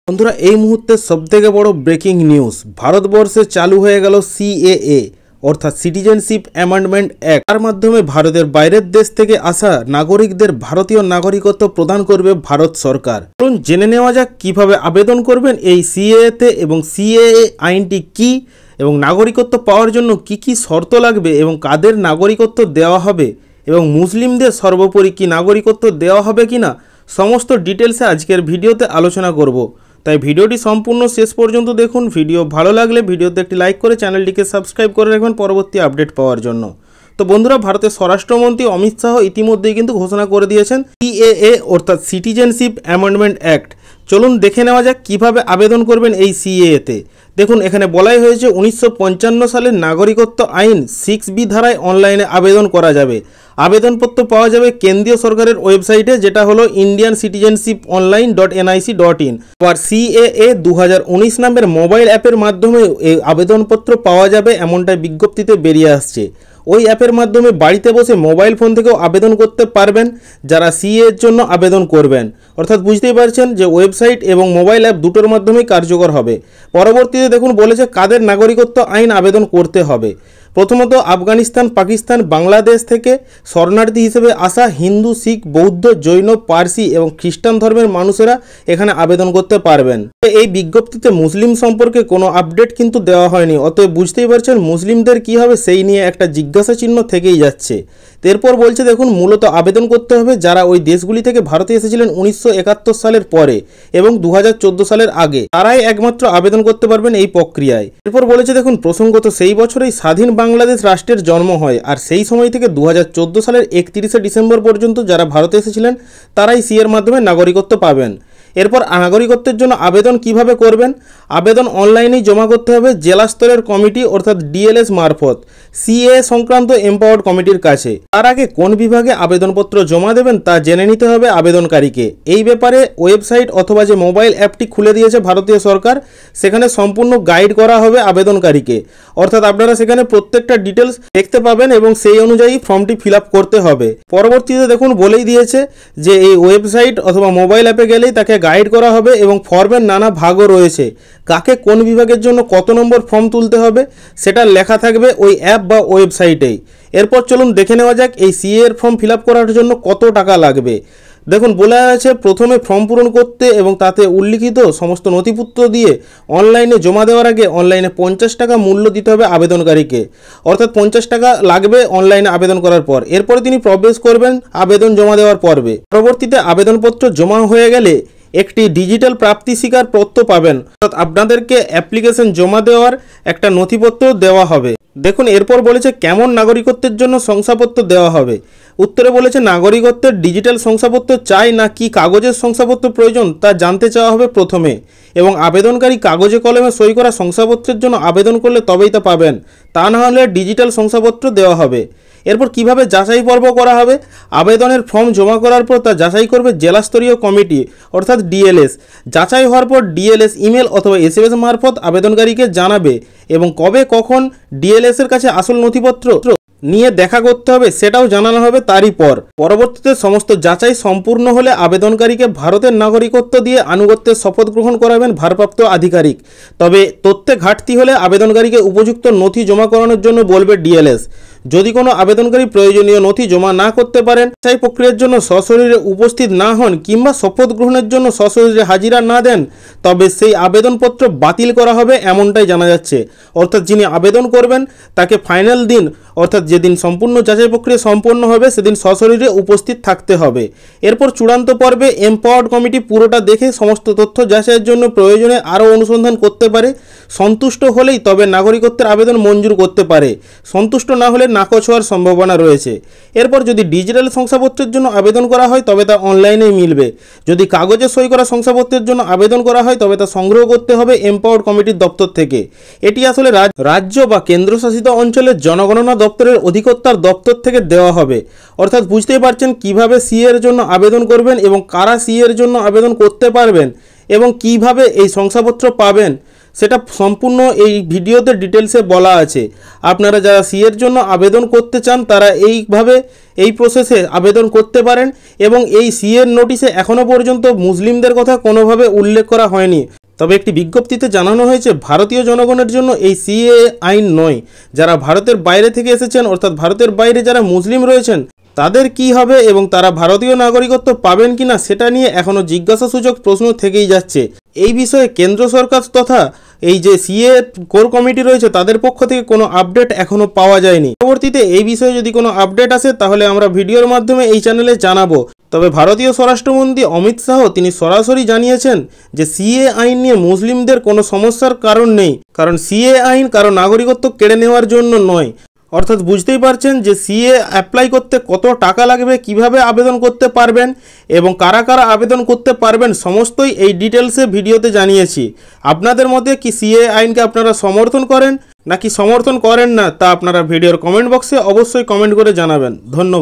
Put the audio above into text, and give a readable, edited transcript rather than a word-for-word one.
বন্ধুরা এই মুহূর্তে সবথেকে বড় ব্রেকিং নিউজ, ভারতবর্ষে চালু হয়ে গেল সিএএ অর্থাৎ সিটিজেনশিপ অ্যামেন্ডমেন্ট অ্যাক্ট। তার মাধ্যমে ভারতের বাইরের দেশ থেকে আসা নাগরিকদের ভারতীয় নাগরিকত্ব প্রদান করবে ভারত সরকার। চলুন জেনে নেওয়া যাক কিভাবে আবেদন করবেন এই সিএএতে এবং সিএএ আইনটি কি এবং নাগরিকত্ব পাওয়ার জন্য কি কি শর্ত লাগবে এবং কাদের নাগরিকত্ব দেওয়া হবে এবং মুসলিমদের সর্বোপরি কি নাগরিকত্ব দেওয়া হবে কিনা, সমস্ত ডিটেলসে আজকের ভিডিওতে আলোচনা করব। তাই ভিডিওটি সম্পূর্ণ শেষ পর্যন্ত দেখুন। ভিডিও ভালো লাগলে ভিডিওতে একটি লাইক করে চ্যানেলটিকে সাবস্ক্রাইব করে রাখবেন পরবর্তী আপডেট পাওয়ার জন্য। তো বন্ধুরা, ভারতের স্বরাষ্ট্রমন্ত্রী অমিত শাহ ইতিমধ্যেই কিন্তু ঘোষণা করে দিয়েছেন সিএএ অর্থাৎ সিটিজেনশিপ অ্যামেন্ডমেন্ট অ্যাক্ট। চলুন দেখে নেওয়া যাক কিভাবে আবেদন করবেন এই সিএএতে। দেখুন, এখানে বলাই হয়েছে 1955 সালের নাগরিকত্ব আইন 6B ধারায় অনলাইনে আবেদন করা যাবে। আবেদনপত্র পাওয়া যাবে কেন্দ্রীয় সরকারের ওয়েবসাইটে, যেটা হলো indiancitizenship.online.nic.in। আর সিএএ 2019 নামের মোবাইল অ্যাপের মাধ্যমে এই আবেদনপত্র পাওয়া যাবে, এমনটাই বিজ্ঞপ্তিতে বেরিয়ে আসছে। ওই অ্যাপের মাধ্যমে বাড়িতে বসে মোবাইল ফোন থেকেও আবেদন করতে পারবেন যারা সিএর জন্য আবেদন করবেন। অর্থাৎ বুঝতেই পারছেন যে ওয়েবসাইট এবং মোবাইল অ্যাপ দুটোর মাধ্যমেই কার্যকর হবে। পরবর্তীতে দেখুন বলেছে কাদের নাগরিকত্ব আইন আবেদন করতে হবে। প্রথমত আফগানিস্তান, পাকিস্তান, বাংলাদেশ থেকে শরণার্থী হিসেবে আসা হিন্দু, শিখ, বৌদ্ধ, জৈন, পার্সি এবং খ্রিস্টান ধর্মের মানুষেরা এখানে আবেদন করতে পারবেন। এই বিজ্ঞপ্তিতে মুসলিম সম্পর্কে কোনো আপডেট কিন্তু দেওয়া হয়নি, অতএব বুঝতেই পারছেন মুসলিমদের কি হবে সেই নিয়ে একটা জিজ্ঞাসা চিহ্ন থেকেই যাচ্ছে। এরপর বলছে দেখুন মূলত আবেদন করতে হবে যারা ওই দেশগুলি থেকে ভারতে এসেছিলেন 1971 সালের পরে এবং 2014 সালের আগে, তারাই একমাত্র আবেদন করতে পারবেন এই প্রক্রিয়ায়। এরপর বলেছে দেখুন প্রসঙ্গত সেই বছরেই স্বাধীন বাংলাদেশ রাষ্ট্রের জন্ম হয়, আর সেই সময় থেকে 2014 সালের 31শে ডিসেম্বর পর্যন্ত যারা ভারতে এসেছিলেন তারাই সিএর মাধ্যমে নাগরিকত্ব পাবেন। এরপর নাগরিকত্বের জন্য আবেদন কিভাবে করবেন? আবেদন অনলাইনেই জমা করতে হবে জেলা স্তরের কমিটি অর্থাৎ ডিএলএস মারফত সিএ সংক্রান্ত এম্পাওয়ার্ড কমিটির কাছে। তার আগে কোন বিভাগে আবেদনপত্র জমা দেবেন তা জেনে নিতে হবে আবেদনকারীকে। এই ব্যাপারে ওয়েবসাইট অথবা যে মোবাইল অ্যাপটি খুলে দিয়েছে ভারতীয় সরকার, সেখানে সম্পূর্ণ গাইড করা হবে আবেদনকারীকে। অর্থাৎ আপনারা সেখানে প্রত্যেকটা ডিটেলস দেখতে পাবেন এবং সেই অনুযায়ী ফর্মটি ফিল আপ করতে হবে। পরবর্তীতে দেখুন বলেই দিয়েছে যে এই ওয়েবসাইট অথবা মোবাইল অ্যাপে গেলেই তাকে গাইড করা হবে এবং ফর্মের নানা ভাগও রয়েছে। কাকে কোন বিভাগের জন্য কত নম্বর ফর্ম তুলতে হবে সেটা লেখা থাকবে ওই অ্যাপ বা ওয়েবসাইটেই। এরপর চলুন দেখে নেওয়া যাক এই সিএ এর ফর্ম ফিল আপ করার জন্য কত টাকা লাগবে। দেখুন বলা আছে প্রথমে ফর্ম পূরণ করতে এবং তাতে উল্লিখিত সমস্ত নথিপত্র দিয়ে অনলাইনে জমা দেওয়ার আগে অনলাইনে 50 টাকা মূল্য দিতে হবে আবেদনকারীকে। অর্থাৎ 50 টাকা লাগবে অনলাইনে আবেদন করার পর। এরপরে তিনি প্রবেশ করবেন আবেদন জমা দেওয়ার পর্বে। পরবর্তীতে আবেদনপত্র জমা হয়ে গেলে একটি ডিজিটাল প্রাপ্তি স্বীকার পত্র পাবেন, অর্থাৎ আপনাদেরকে অ্যাপ্লিকেশন জমা দেওয়ার একটা নথিপত্র দেওয়া হবে। দেখুন এরপর বলেছে কেমন নাগরিকত্বের জন্য শংসাপত্র দেওয়া হবে। উত্তরে বলেছে নাগরিকত্বের ডিজিটাল শংসাপত্র চাই না কি কাগজের শংসাপত্র প্রয়োজন তা জানতে চাওয়া হবে প্রথমে, এবং আবেদনকারী কাগজে কলমে সই করা শংসাপত্রের জন্য আবেদন করলে তবেই তা পাবেন, তা না হলে ডিজিটাল শংসাপত্র দেওয়া হবে। এরপর কিভাবে যাচাই পর্ব করা হবে? আবেদনের ফর্ম জমা করার পর তা যাচাই করবে জেলাস্তরীয় কমিটি অর্থাৎ ডিএলএস। যাচাই হওয়ার পর ডিএলএস ইমেল অথবা এসএমএস মারফত আবেদনকারীকে জানাবে এবং কবে কখন ডিএলএস এর কাছে আসল নথিপত্র নিয়ে দেখা করতে হবে সেটাও জানানো হবে তারই পর। পরবর্তীতে সমস্ত যাচাই সম্পূর্ণ হলে আবেদনকারীকে ভারতের নাগরিকত্ব দিয়ে আনুগত্যের শপথ গ্রহণ করাবেন ভারপ্রাপ্ত আধিকারিক। তবে তথ্যে ঘাটতি হলে আবেদনকারীকে উপযুক্ত নথি জমা করানোর জন্য বলবে ডিএলএস। যদি কোনো আবেদনকারী প্রয়োজনীয় নথি জমা না করতে পারেন, সেই প্রক্রিয়ার জন্য সশরীরে উপস্থিত না হন কিংবা শপথ গ্রহণের জন্য সশরীরে হাজিরা না দেন, তবে সেই আবেদনপত্র বাতিল করা হবে এমনটাই জানা যাচ্ছে। অর্থাৎ যিনি আবেদন করবেন তাকে ফাইনাল দিন অর্থাৎ যেদিন সম্পূর্ণ যাচাই প্রক্রিয়া সম্পন্ন হবে সেদিন সশরীরে উপস্থিত থাকতে হবে। এরপর চূড়ান্ত পর্বে এম্পাওয়ার্ড কমিটি পুরোটা দেখে সমস্ত তথ্য যাচাইয়ের জন্য প্রয়োজনে আরও অনুসন্ধান করতে পারে। সন্তুষ্ট হলেই তবে নাগরিকত্বের আবেদন মঞ্জুর করতে পারে, সন্তুষ্ট না হলে নাকচ হওয়ার সম্ভাবনা রয়েছে। এরপর যদি ডিজিটাল শংসাপত্রের জন্য আবেদন করা হয় তবে তা অনলাইনেই মিলবে। যদি কাগজে সই করা শংসাপত্রের জন্য আবেদন করা হয় তবে তা সংগ্রহ করতে হবে এম্পাওয়ার্ড কমিটির দপ্তর থেকে। এটি আসলে রাজ্য বা কেন্দ্রশাসিত অঞ্চলের জনগণনা দপ্তরের অধিকর্তার দপ্তর থেকে দেওয়া হবে। অর্থাৎ বুঝতেই পারছেন কিভাবে সিএ এর জন্য আবেদন করবেন এবং কারা সিএ এর জন্য আবেদন করতে পারবেন এবং কিভাবে এই শংসাপত্র পাবেন সেটা সম্পূর্ণ এই ভিডিওতে ডিটেলসে বলা আছে। আপনারা যারা সিএর জন্য আবেদন করতে চান তারা এইভাবে এই প্রসেসে আবেদন করতে পারেন এবং এই সিএর নোটিশে এখনও পর্যন্ত মুসলিমদের কথা কোনোভাবে উল্লেখ করা হয়নি। তবে একটি বিজ্ঞপ্তিতে জানানো হয়েছে ভারতীয় জনগণের জন্য এই সিএএ আইন নয়। যারা ভারতের বাইরে থেকে এসেছেন অর্থাৎ ভারতের বাইরে যারা মুসলিম রয়েছেন তাদের কি হবে এবং তারা ভারতীয় নাগরিকত্ব পাবেন কিনা সেটা নিয়ে এখনও জিজ্ঞাসাসূচক প্রশ্ন থেকেই যাচ্ছে। এই বিষয়ে কেন্দ্র সরকার তথা এই যে সিএ কোর কমিটি রয়েছে তাদের পক্ষ থেকে কোনো আপডেট এখনও পাওয়া যায়নি। পরবর্তীতে এই বিষয়ে যদি কোনো আপডেট আসে তাহলে আমরা ভিডিওর মাধ্যমে এই চ্যানেলে জানাবো। তবে ভারতীয় স্বরাষ্ট্রমন্ত্রী অমিত শাহ তিনি সরাসরি জানিয়েছেন যে সিএ আইন নিয়ে মুসলিমদের কোনো সমস্যার কারণ নেই, কারণ সিএ আইন কারো নাগরিকত্ব কেড়ে নেওয়ার জন্য নয়। অর্থাৎ বুঝতেই পারছেন যে সিএ অ্যাপ্লাই করতে কত টাকা লাগবে, কিভাবে আবেদন করতে পারবেন এবং কারা কারা আবেদন করতে পারবেন সমস্তই এই ডিটেলসে ভিডিওতে জানিয়েছি। আপনাদের মতে কি সিএ আইনকে আপনারা সমর্থন করেন নাকি সমর্থন করেন না তা আপনারা ভিডিওর কমেন্ট বক্সে অবশ্যই কমেন্ট করে জানাবেন। ধন্যবাদ।